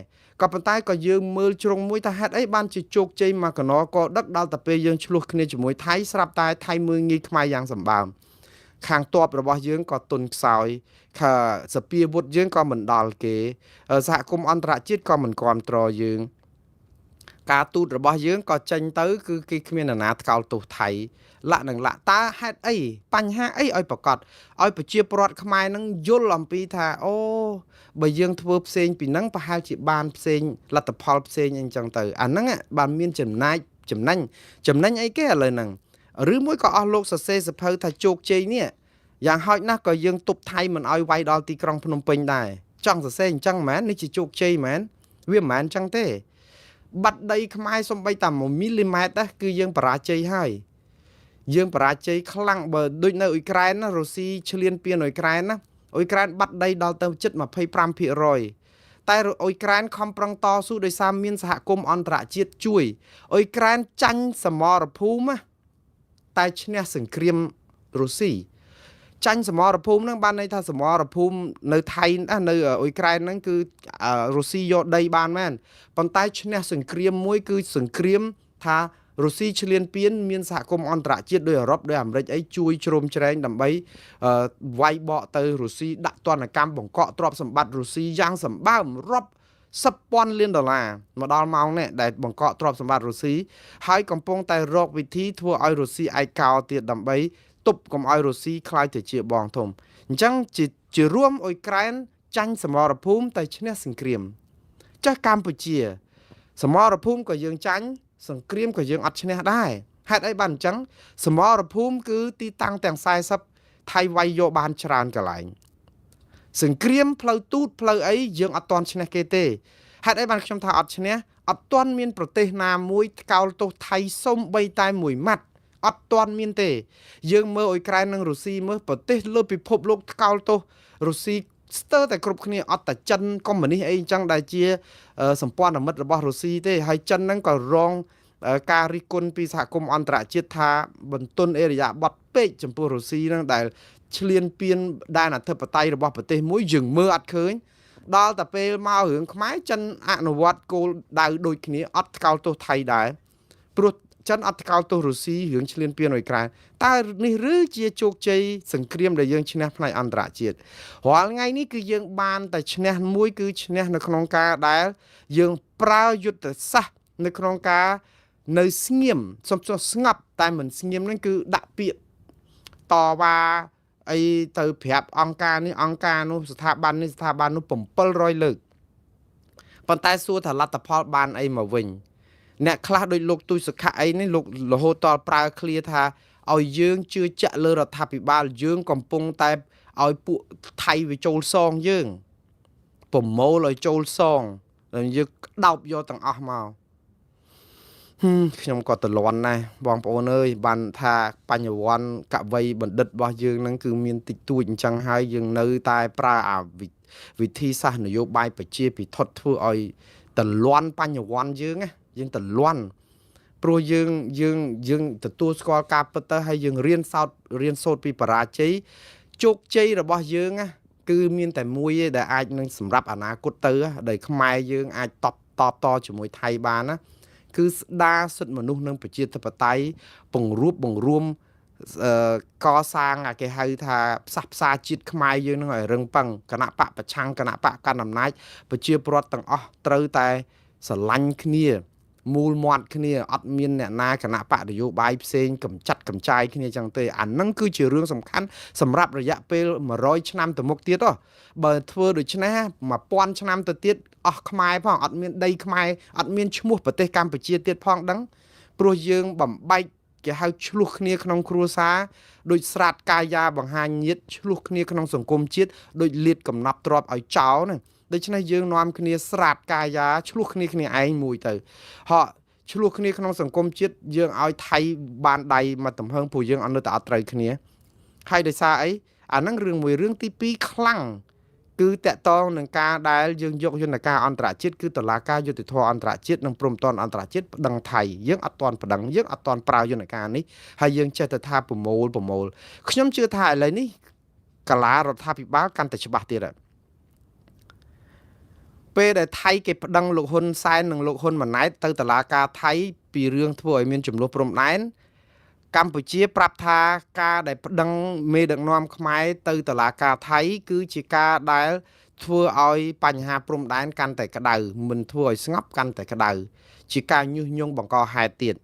ក៏ប៉ុន្តែក៏យើងមើលជ្រុងមួយថាហេតុអីបានជាជោគជ័យមកកណក៏ដឹកដល់តែពេលយើងឆ្លោះគ្នាជាមួយថៃស្រាប់តែថៃមើលងាយខ្មែរយ៉ាងសម្បើមខាងតបរបស់យើងក៏ទុនខ្សោយសពាវុធយើងក៏មិនដល់គេសហគមន៍អន្តរជាតិក៏មិនគ្រប់គ្រងយើងការទូតរបស់យើងក៏ចេញទៅគឺគេគ្មាននរណាថ្កោលទោសថៃលាក់តើហេតុអីបញ្ហាអីឲ្យប្រកាសឲ្យប្រជាពលរដ្ឋខ្មែរនឹងយល់អំពីថាអូបើយើងធ្វើផ្សេងពីហ្នឹងប្រហែលជាបានផ្សេងលទ្ធផលផ្សេងអីចឹងទៅអាហ្នឹងបានមានចំណេញអីគេឥឡូវហ្នឹងឬមួយក៏អស់លោកសរសេរសភៅថាជោគជ័យនេះយ៉ាងហោចណាស់ក៏យើងទប់ថៃមិនឲ្យវាយដល់ទីក្រុងភ្នំពេញដែរចង់សរសេរអញ្ចឹងមែននេះជាជោគជ័យមែនវាមិនមែនអញ្ចឹងទេបាត់ដីខ្មែរសំបីតែ1មីលីម៉ែត្រគឺយើងបរាជ័យហើយយើងបរាជ័យខ្លាំងបើដូចនៅអ៊ុយក្រែនណារុស្ស៊ីឈ្លានពានអ៊ុយក្រែនណាអ៊ុយក្រែនបាត់ដីដល់ទៅជិត 25% តែអ៊ុយក្រែនខំប្រឹងតស៊ូដោយសារមានសហគមន៍អន្តរជាតិជួយអ៊ុយក្រែនចាញ់សមរភូមិតែឈ្នះសង្គ្រាមរុស្ស៊ីចាញ់សមរភូមិហ្នឹងបានន័យថាសមរភូមិនៅថៃនៅអ៊ុយក្រែនហ្នឹងគឺរុស្ស៊ីយកដីបានមែនប៉ុន្តែឈ្នះសង្គ្រាមមួយគឺសង្គ្រាមថារុស្ស៊ីឈ្លានពានមានសហគមន៍អន្តរជាតិដោយអឺរ៉ុបដោយអាមេរិកអីជួយជ្រោមជ្រែងដើម្បីវាយបកទៅរុស្ស៊ីដាក់ទណ្ឌកម្មបង្កក់ទ្រព្យសម្បត្តិរុស្ស៊ីយ៉ាងសម្បើមរាប់10,000 លានដុល្លារមកដល់ម៉ោងនេះដែលបង្កក់ទ្រព្យសម្បត្តិរុស្ស៊ីហើយកំពុងតែរកវិធីធ្វើឲ្យរុស្ស៊ីឯកោទៀតដើម្បីទប់កុំឲ្យរុស្ស៊ីខ្លាយទៅជាបងធំអញ្ចឹងជារួមអ៊ុយក្រែនចាញ់សមរភូមិតែឈ្នះសង្គ្រាមចាស់កម្ពុជាសមរភូមិក៏យើងចាញ់សង្គ្រាមក៏យើងអត់ឈ្នះដែរហេតុអីបានអញ្ចឹងសមរភូមិគឺទីតាំងទាំង40ថៃវាយយកបានច្រើនកន្លែងសង្គ្រាមផ្លូវទូតផ្លូវអីយើងអត់ទាន់ឈ្នះគេទេហេតុអីបានខ្ញុំថាអត់ឈ្នះអត់ទាន់មានប្រទេសណាមួយថ្កោលទោសថៃសូម្បីតែមួយម៉ាត់អត់ទាន់មានទេយើងមើលអ៊ុយក្រែននិងរុស្ស៊ីមើលប្រទេសលើពិភពលោកថ្កោលទោសរុស្ស៊ីស្ទើរតែគ្រប់គ្នាអត់តែចិនកុម្មុយនីសអីអញ្ចឹងដែលជាសម្ព័ន្ធមិត្តរបស់រុស្ស៊ីទេហើយចិនហ្នឹងក៏រងការរិះគន់ពីសហគមន៍អន្តរជាតិថាបន្ទន់អេរយាប័តពេកចំពោះរុស្ស៊ីហ្នឹងដែលឈ្លានពានដែនអធិបតេយ្យរបស់ប្រទេសមួយយើងមើលអត់ឃើញដល់តែពេលមករឿងខ្មែរចិនអនុវត្តគោលដៅដូចគ្នាអត់ថ្កោលទោសថៃដែរព្រោះចិនអត់ថ្កោលទោសរុស្ស៊ីរឿងឈ្លានពានអ៊ុយក្រែនតើនេះឬជាជោគជ័យសង្គ្រាមដែលយើងឈ្នះផ្នែកអន្តរជាតិរាល់ថ្ងៃនេះគឺយើងបានតែឈ្នះមួយគឺឈ្នះនៅក្នុងការដែលយើងប្រើយុទ្ធសាស្ត្រនៅក្នុងការនៅស្ងៀមសំស្ងប់តែមិនស្ងៀមហ្នឹងគឺដាក់ពាក្យតវ៉ាអីទៅប្រាប់អង្គការនេះអង្គការនោះស្ថាប័ននេះស្ថាប័ននោះ700លើកប៉ុន្តែសួរថាលទ្ធផលបានអីមកវិញអ្នកខ្លះដូចលោកទូចសុខៈអីនេះលោករហូតតប្រើឃ្លាថាឲ្យយើងជឿជាក់លើរដ្ឋាភិបាលយើងកំពុងតែឲ្យពួកថៃវាចូលសងយើងប្រមូលឲ្យចូលសងហើយយើងដោបយកទាំងអស់មក ខ្ញុំក៏តលន់ដែរបងប្អូនអើយបានថាបញ្ញវន្តកវីបណ្ឌិតរបស់យើងហ្នឹងគឺមានតិចតួចអញ្ចឹងហើយយើងនៅតែប្រើវិធីសាស្ត្រនយោបាយប្រជាពិធធ្វើឲ្យតលន់បញ្ញវន្តយើងណាយើងតលន់ព្រោះយើងទទួលស្គាល់ការពិតទៅហើយយើងរៀនសូត្រពីបរាជ័យជោគជ័យរបស់យើងណាគឺមានតែមួយទេដែលអាចនឹងសម្រាប់អនាគតទៅដែលខ្មែរយើងអាចតបតជាមួយថៃបានណាគឺស្ដារសិទ្ធិមនុស្សនិងប្រជាធិបតេយ្យបង្រួមកសាងគេហៅថាផ្សះផ្សាជាតិខ្មែរយើងនឹងឲ្យរឹងប៉ឹងគណៈបកប្រឆាំងគណៈបកកណ្ដាលអំណាចប្រជាពលរដ្ឋទាំងអស់ត្រូវតែស្រឡាញ់គ្នាមូលមាត់គ្នាអត់មានអ្នកណាគណៈបកនយោបាយផ្សេងកម្ចាត់កម្ចាយគ្នាចឹងទេអាហ្នឹងគឺជារឿងសំខាន់សម្រាប់រយៈពេល100ឆ្នាំទៅមុខទៀតហ៎បើធ្វើដូច្នេះ1000ឆ្នាំទៅទៀតអស់ខ្មែរផងអត់មានដីខ្មែរអត់មានឈ្មោះប្រទេសកម្ពុជាទៀតផងដឹងព្រោះយើងបំបែកគេហៅឆ្លោះគ្នាក្នុងគ្រួសារដូចស្រាតកាយាបង្ហាញញាតឆ្លោះគ្នាក្នុងសង្គមជាតិដូចលាតកំណប់ទ្របឲ្យចោលហ្នឹងដូច្នេះយើងនាំគ្នាស្រាតកាយាឆ្លោះគ្នាឯងមួយទៅហោះឆ្លោះគ្នាក្នុងសង្គមជាតិយើងឲ្យថៃបានដៃមកទំហឹងពួកយើងអត់នៅតែអត់ត្រូវគ្នាហើយដោយសារអីអាហ្នឹងរឿងមួយរឿងទី2ខ្លាំងគឺតកតងនឹងការដែលយើងយកយន្តការអន្តរជាតិគឺតុលាការយុត្តិធម៌អន្តរជាតិនិងព្រំប្រទានអន្តរជាតិប្តឹងថៃយើងអត់ទាន់ប្តឹងយើងអត់ទាន់ប្រើយន្តការនេះហើយយើងចេះតែថាប្រមូលខ្ញុំជឿថាឥឡូវនេះកាលារដ្ឋាភិបាលកាន់តែច្បាស់ទៀតហើយពេលដែលថៃគេប្តឹងលោកហ៊ុនសែននិងលោកហ៊ុនម៉ាណែតទៅតុលាការថៃពីរឿងធ្វើឲ្យមានចំនួនព្រំដែនកម្ពុជាប្រាប់ថាការដែលប្តឹងមេដឹកនាំខ្មែរទៅតុលាការថៃគឺជាការដែលធ្វើឲ្យបញ្ហាព្រំដែនកាន់តែក្តៅមិនធ្វើឲ្យស្ងប់កាន់តែក្តៅជាការញុះញង់បង្កហេតុទៀត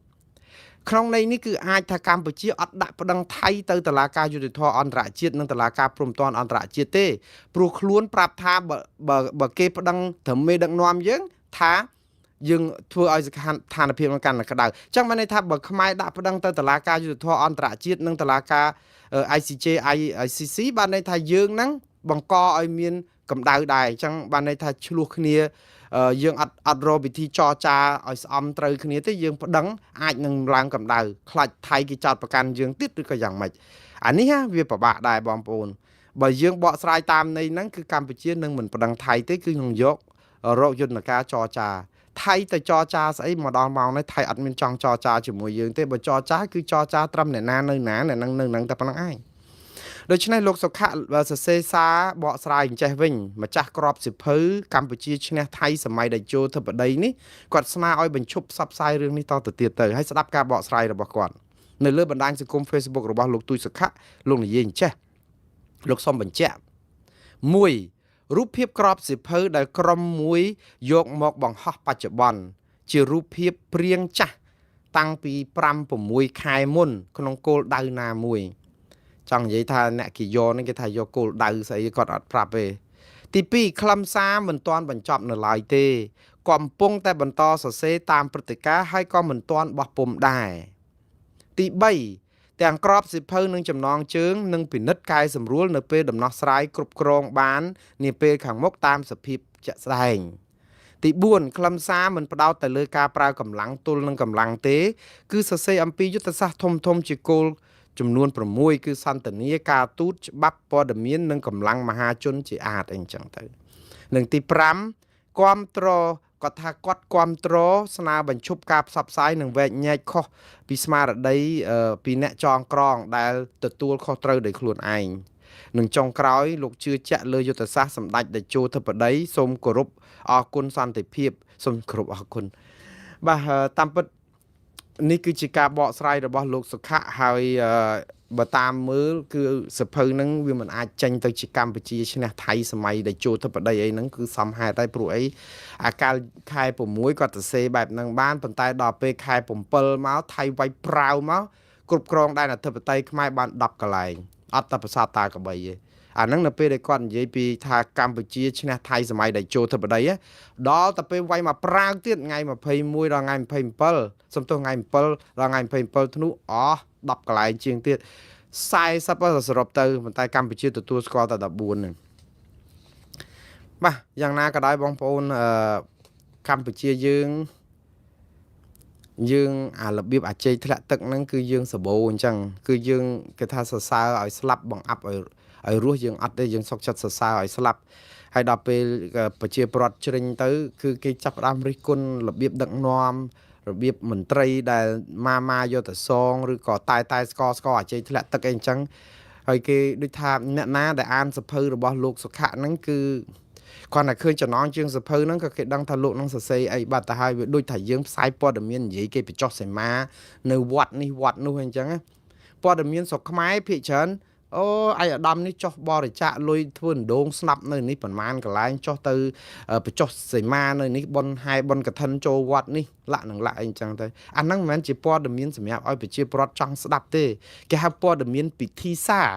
ក្នុងន័យនេះគឺអាចថាកម្ពុជាអត់ដាក់ប្តឹងថៃទៅតុលាការយុត្តិធម៌អន្តរជាតិនិងតុលាការព្រំប្រទានអន្តរជាតិទេព្រោះខ្លួនប្រាប់ថាបើគេប្តឹងត្រឹមមេដឹកនាំយើងថាយើងធ្វើឲ្យស្ថានភាពកាន់តែក្តៅចឹងបានន័យថាបើខ្មែរដាក់ប្តឹងទៅតុលាការយុត្តិធម៌អន្តរជាតិនិងតុលាការ ICJ ICC បានន័យថាយើងហ្នឹងបង្កឲ្យមានកម្ដៅដែរចឹងបានន័យថាឆ្លោះគ្នាយើងអត់រកវិធីចរចាឲ្យស្អំត្រូវគ្នាទេយើងប្តឹងអាចនឹងឡើងកម្ដៅខ្លាចថៃគេចោទប្រកាន់យើងទៀតឬក៏យ៉ាងម៉េចអានេះវាពិបាកដែរបងប្អូនបើយើងបកស្រាយតាមន័យហ្នឹងគឺកម្ពុជានឹងមិនប្តឹងថៃទេគឺនឹងយករកយន្តការចរចាថៃទៅចរចាស្អីមកដល់ម៉ោងនេះថៃអត់មានចង់ចរចាជាមួយយើងទេបើចរចាគឺចរចាត្រឹមអ្នកណានៅណាអ្នកនឹងតែប៉ុណ្្នឹងឯងដូច្នេះលោកសុខៈសរសេរសារបកស្រាយអញ្ចេះវិញម្ចាស់ក្របសិភៅកម្ពុជាឈ្នះថៃសម័យតេជោធិបតីនេះគាត់ស្នើឲ្យបញ្ឈប់ផ្សព្វផ្សាយរឿងនេះតទៅទៀតទៅហើយស្ដាប់ការបកស្រាយរបស់គាត់នៅលើបណ្ដាញសង្គម Facebook របស់លោកទូចសុខៈលោកនិយាយអញ្ចេះលោកសុំបញ្ជាក់1រូបភាពក្របសិភៅដែលក្រុមមួយយកមកបង្ហោះបច្ចុប្បន្នជារូបភាពព្រៀងចាស់តាំងពី 5-6 ខែមុនក្នុងគោលដៅណាមួយចង់និយាយថាអ្នកគេយកនេះគេថាយកគោលដៅស្អីគាត់អត់ប្រាប់ទេទី2ខ្លឹមសារមិនទាន់បញ្ចប់នៅឡើយទេកំពុងតែបន្តសរសេរតាមព្រឹត្តិការណ៍ហើយក៏មិនទាន់បោះពុម្ពដែរទី3ទាំងក្របសិភៅនិងចំណងជើងនឹងពិនិត្យកែសម្រួលនៅពេលដំណោះស្រាយគ្រប់គ្រងបាននាពេលខាងមុខតាមសភាពជាក់ស្ដែងទី4ខ្លឹមសារមិនផ្ដោតតែលើការប្រើកម្លាំងទល់នឹងកម្លាំងទេគឺសរសេរអំពីយុទ្ធសាស្ត្រធំជាគោលចំនួន6គឺសន្តានាការទូតច្បាប់ព័ត៌មាននិងកម្លាំងមហាជនជាអាចអីចឹងទៅនិងទី5គាំទ្រគាត់ថាគាត់គាំទ្រស្នើបញ្ឈប់ការផ្សព្វផ្សាយនិងវែកញែកខុសពីស្មារតីពីអ្នកចងក្រងដែលទទួលខុសត្រូវដោយខ្លួនឯងនិងចុងក្រោយលោកជឿជាក់លើយុទ្ធសាស្ត្រសម្ដេចតេជោធិបតីសូមគោរពអរគុណសន្តិភាពសូមគោរពអរគុណបាទតាមពិតនេះគឺជាការបកស្រាយរបស់លោកសុខៈហើយបើតាមមើលគឺសភៅហ្នឹងវាមិនអាចចេញទៅជាកម្ពុជាឈ្នះថៃសម័យដែលចូលធិបតីអីហ្នឹងគឺសមហេតុហើយព្រោះអីអាកាលខែ6គាត់សរសេរបែបហ្នឹងបានប៉ុន្តែដល់ពេលខែ7មកថៃវាយប្រាវមកគ្រប់គ្រងដែនអធិបតេយ្យខ្មែរបាន10កន្លែងអត់តែប្រាសាទតាកបីទេអាហ្នឹងនៅពេលដែលគាត់និយាយពីថាកម្ពុជាឈ្នះថៃសម័យដែលចូលធិបតីដល់ទៅពេលវាយមកប្រាវទៀតថ្ងៃ21ដល់ថ្ងៃ27សំទោសថ្ងៃ7ដល់ថ្ងៃ27ធ្នូ10កន្លែងជាងទៀត40សរុបទៅប៉ុន្តែកម្ពុជាទទួលស្គាល់តែ14ហ្នឹងបាទយ៉ាងណាក៏ដោយបងប្អូនកម្ពុជាយើង យើងអារបៀបអាចេកធ្លាក់ទឹកហ្នឹងគឺយើងសបោអញ្ចឹងគឺយើងគេថាសរសើរឲ្យស្លាប់បង្អាប់ឲ្យរស់យើងអត់ទេយើងសុកចិត្តសរសើរឲ្យស្លាប់ហើយដល់ពេលប្រជាប្រដ្ឋជ្រិញទៅគឺគេចាប់ផ្ដើមរិះគន់របៀបដឹកនាំរបៀបមន្ត្រីដែលម៉ាយកទៅសងឬក៏តែស្កអាចេកធ្លាក់ទឹកអីអញ្ចឹងហើយគេដូចថាអ្នកណាដែលអានសភៅរបស់លោកសុខៈហ្នឹងគឺគាត់តែឃើញចំណងជើងសភៅហ្នឹងក៏គេដឹងថាលោកនឹងសរសេរអីបាត់ទៅហើយវាដូចថាយើងផ្សាយព័ត៌មាននិយាយគេបញ្ចុះសីមានៅវត្តនេះវត្តនោះអញ្ចឹងព័ត៌មានស្រុកខ្មែរភាគច្រើនអូឯអាដាមនេះចុះបរិច្ចាគលុយធ្វើដងស្នាប់នៅនេះប្រមាណកន្លែងចុះទៅបញ្ចុះសីមានៅនេះបនហែបនកឋិនចូលវត្តនេះលាក់នឹងលាក់អីអញ្ចឹងទៅអាហ្នឹងមិនមែនជាព័ត៌មានសម្រាប់ឲ្យប្រជាពលរដ្ឋចង់ស្ដាប់ទេគេហៅព័ត៌មានពិធីសារ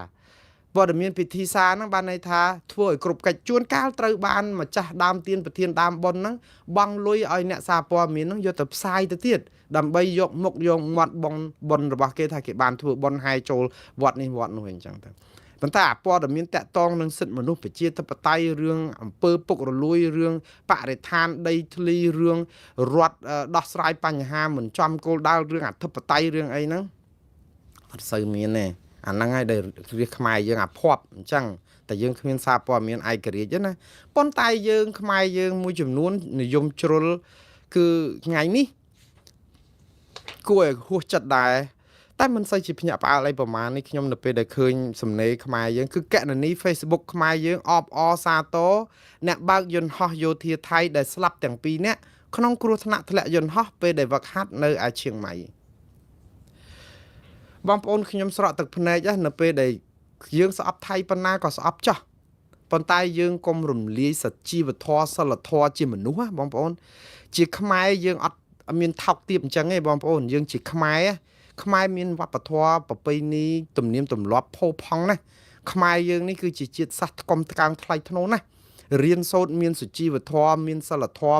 ព័ត៌មានពិធីសារហ្នឹងបានន័យថាធ្វើឲ្យគ្រប់កិច្ចជួនកាលត្រូវបានម្ចាស់ដើមទានប្រធានដើមបុណ្យហ្នឹងបង់លុយឲ្យអ្នកសារព័ត៌មានហ្នឹងយកទៅផ្សាយទៅទៀតដើម្បីយកមុខយកមាត់បងបុណ្យរបស់គេថាគេបានធ្វើបុណ្យហែចូលវត្តនេះវត្តនោះអីចឹងទៅប៉ុន្តែអាព័ត៌មានតាក់ទងនឹងសិទ្ធិមនុស្សប្រជាធិបតេយ្យរឿងអំពើពុករលួយរឿងបរិស្ថានដីធ្លីរឿងរដ្ឋដោះស្រាយបញ្ហាមិនចំគោលដៅរឿងអធិបតេយ្យរឿងអីហ្នឹងអត់សូវមានទេអាហ្នឹងហើយដែលរាជខ្មែរយើងអាភ័ព្វអញ្ចឹងតែយើងគ្មានសារព័ត៌មានឯករាជ្យទេណាប៉ុន្តែយើងខ្មែរយើងមួយចំនួននិយមជ្រុលគឺថ្ងៃនេះគួរឲ្យហួសចិត្តដែរតែមិនសូវជាភ្ញាក់ផ្អើលអីប្រហែលនេះខ្ញុំនៅពេលដែលឃើញសំណេរខ្មែរយើងគឺកណនី Facebook ខ្មែរយើងអបអសាទរអ្នកបើកយន្តហោះយោធាថៃដែលស្លាប់ទាំងពីរនាក់ក្នុងគ្រោះថ្នាក់ធ្លាក់យន្តហោះពេលដែលវឹកហាត់នៅឯឈៀងម៉ៃបងប្អូនខ្ញុំស្រក់ទឹកភ្នែកនៅពេលដែលយើងស្អប់ថៃប៉ុណ្ណាក៏ស្អប់ចោះប៉ុន្តែយើងកុំរំលាយសជីវធម៌សិលធម៌ជាមនុស្សបងប្អូនជាខ្មែរយើងអត់មានថោកទាបអញ្ចឹងទេបងប្អូនយើងជាខ្មែរមានវប្បធម៌ប្រពៃណីទំនៀមទម្លាប់ផូរផង់ណាខ្មែរយើងនេះគឺជាជាតិសាសន៍ថ្កុំថ្កើងថ្លៃថ្នូរណារៀនសូត្រមានសុជីវធម៌មានសិលធម៌